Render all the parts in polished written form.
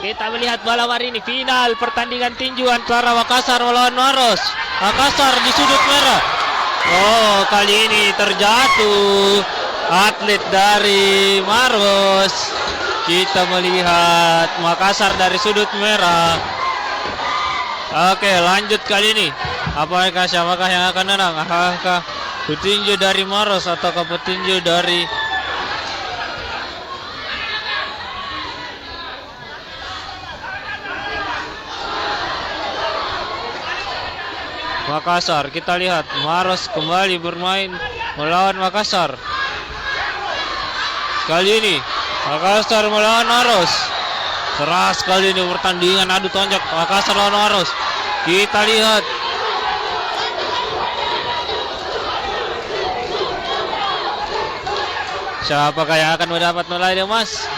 Kita melihat malam hari ini final pertandingan tinju antara Makassar melawan Maros. Makassar di sudut merah. Oh, kali ini terjatuh atlet dari Maros. Kita melihat Makassar dari sudut merah. Oke, lanjut kali ini. Apakah siapakah yang akan menang? Apakah petinju dari Maros ataukah petinju dari Makassar? Kita lihat Maros kembali bermain melawan Makassar. Kali ini Makassar melawan Maros. Keras kali ini pertandingan adu tonjok Makassar lawan Maros. Kita lihat siapakah yang akan mendapat medali emas?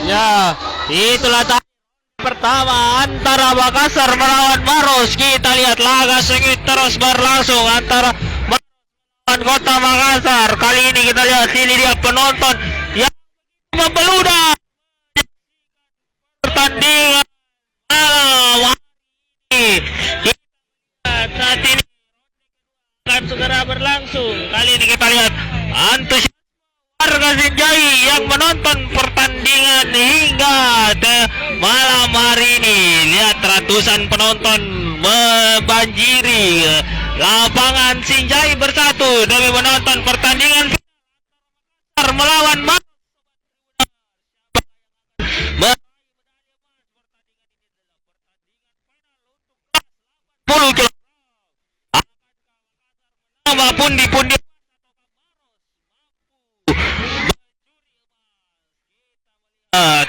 Ya, itulah pertama antara Makassar melawan Maros. Kita lihat laga sengit terus berlangsung antara melawan Kota Makassar. Kali ini kita lihat ini dia penonton yang membeludak pertandingan malam ini. Saat ini akan segera berlangsung. Kali ini kita lihat antusias warga Sinjai yang menonton pertandingan hingga malam hari ini. Lihat ratusan penonton membanjiri lapangan Sinjai bersatu demi menonton pertandingan melawan pundi-pundi.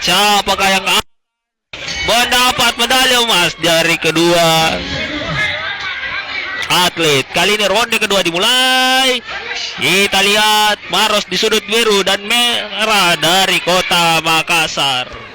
Siapakah yang mendapat medali emas dari kedua atlet? Kali ini ronde kedua dimulai. Kita lihat Maros di sudut biru dan merah dari Kota Makassar.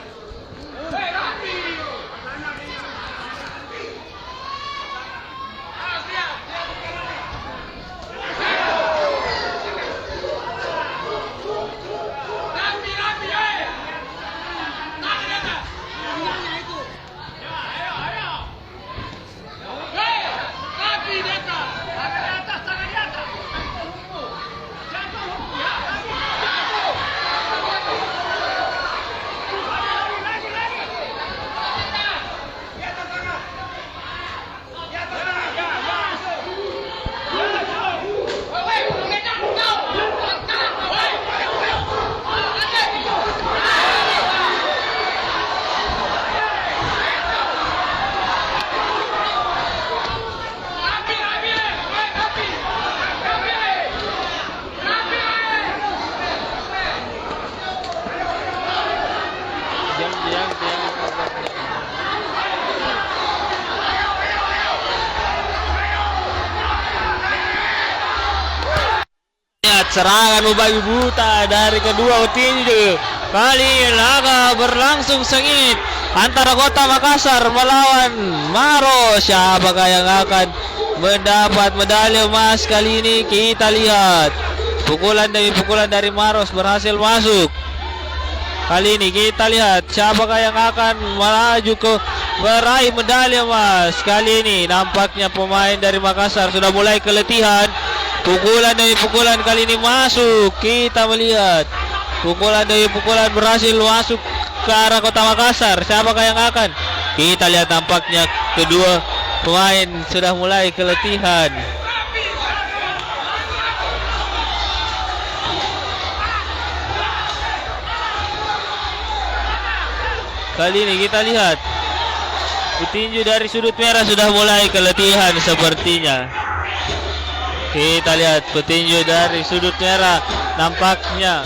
Serangan membabi buta dari kedua petinju. Kali ini laga berlangsung sengit antara Kota Makassar melawan Maros. Siapakah yang akan mendapat medali emas kali ini? Kita lihat. Pukulan demi pukulan dari Maros berhasil masuk. Kita lihat Kali ini kita lihat siapakah yang akan melaju ke meraih medali emas. Kali ini nampaknya pemain dari Makassar sudah mulai keletihan. Pukulan demi pukulan kali ini masuk. Kita melihat pukulan demi pukulan berhasil masuk ke arah Kota Makassar. Siapakah yang akan? Kita lihat nampaknya kedua pemain sudah mulai keletihan. Kali ini kita lihat petinju dari sudut merah sudah mulai keletihan sepertinya. Kita lihat petinju dari sudut merah nampaknya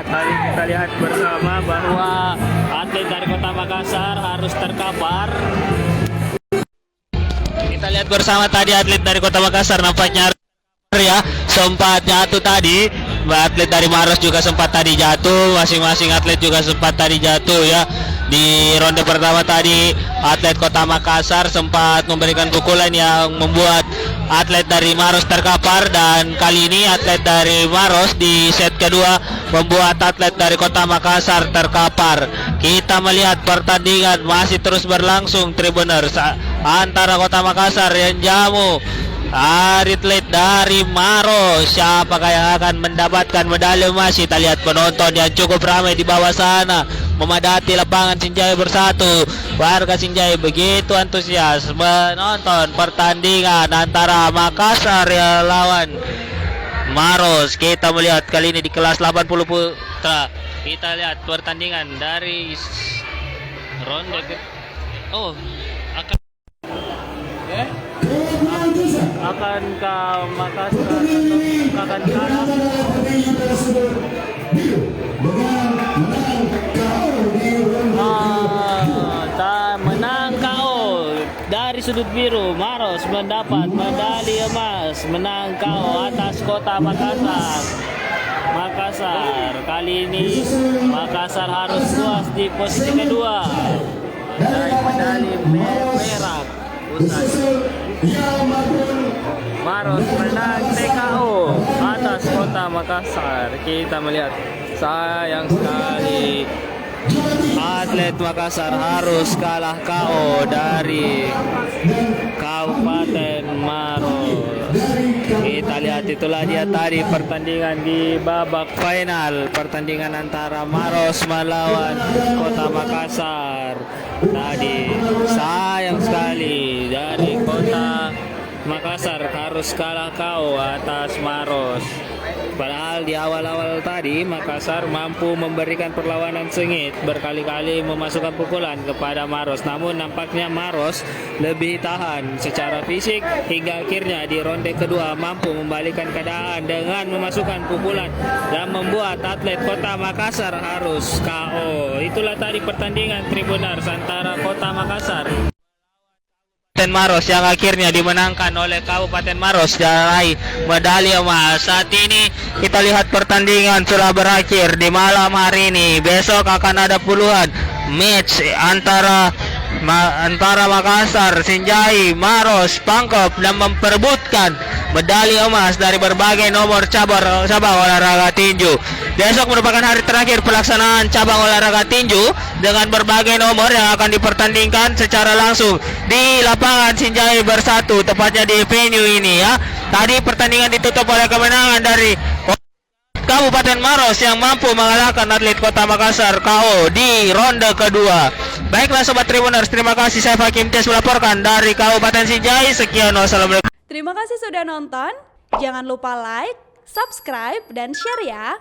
tadi kita lihat bersama bahwa atlet dari Kota Makassar harus terkapar. Kita lihat bersama tadi atlet dari Kota Makassar nampaknya ya sempat jatuh tadi. Atlet dari Maros juga sempat tadi jatuh. Masing-masing atlet juga sempat tadi jatuh ya. Di ronde pertama tadi atlet Kota Makassar sempat memberikan pukulan yang membuat atlet dari Maros terkapar, dan kali ini atlet dari Maros di set kedua membuat atlet dari Kota Makassar terkapar. Kita melihat pertandingan masih terus berlangsung Tribuners antara Kota Makassar yang jamu atlet dari Maros. Siapakah yang akan mendapatkan medali emas? Kita lihat penonton yang cukup ramai di bawah sana memadati lapangan Sinjai Bersatu. Warga Sinjai begitu antusias menonton pertandingan antara Makassar yang lawan Maros. Kita melihat kali ini di kelas 80 putra. Kita lihat pertandingan dari ronde akan ke Makassar akan kalah. Menang KO dari sudut biru. Maros mendapat medali emas, menang KO atas Kota Makassar. Kali ini Makassar harus puas di posisi kedua dari medali perak. Maros menang TKO atas Kota Makassar. Kita melihat sayang sekali atlet Makassar harus kalah KO dari Kabupaten Maros. Kita lihat itulah dia tadi pertandingan di babak final, pertandingan antara Maros melawan Kota Makassar. Tadi sayang sekali dari Kota Makassar harus kalah KO atas Maros. Padahal di awal-awal tadi Makassar mampu memberikan perlawanan sengit, berkali-kali memasukkan pukulan kepada Maros. Namun nampaknya Maros lebih tahan secara fisik hingga akhirnya di ronde kedua mampu membalikkan keadaan dengan memasukkan pukulan dan membuat atlet Kota Makassar harus KO. Itulah tadi pertandingan Tribuners antara Kota Makassar Maros yang akhirnya dimenangkan oleh Kabupaten Maros dan raih medali emas. Saat ini kita lihat pertandingan sudah berakhir di malam hari ini. Besok akan ada puluhan match antara Makassar, Sinjai, Maros, Pangkep dan memperebutkan medali emas dari berbagai nomor cabang olahraga tinju. Besok merupakan hari terakhir pelaksanaan cabang olahraga tinju dengan berbagai nomor yang akan dipertandingkan secara langsung di lapangan Sinjai Bersatu, tepatnya di venue ini ya. Tadi pertandingan ditutup oleh kemenangan dari Kabupaten Maros yang mampu mengalahkan atlet Kota Makassar KO di ronde kedua. Baiklah Sobat Tribuners, terima kasih. Saya Hakim Ties melaporkan dari Kabupaten Sinjai. Sekian, wassalamualaikum. Terima kasih sudah nonton. Jangan lupa like, subscribe, dan share ya.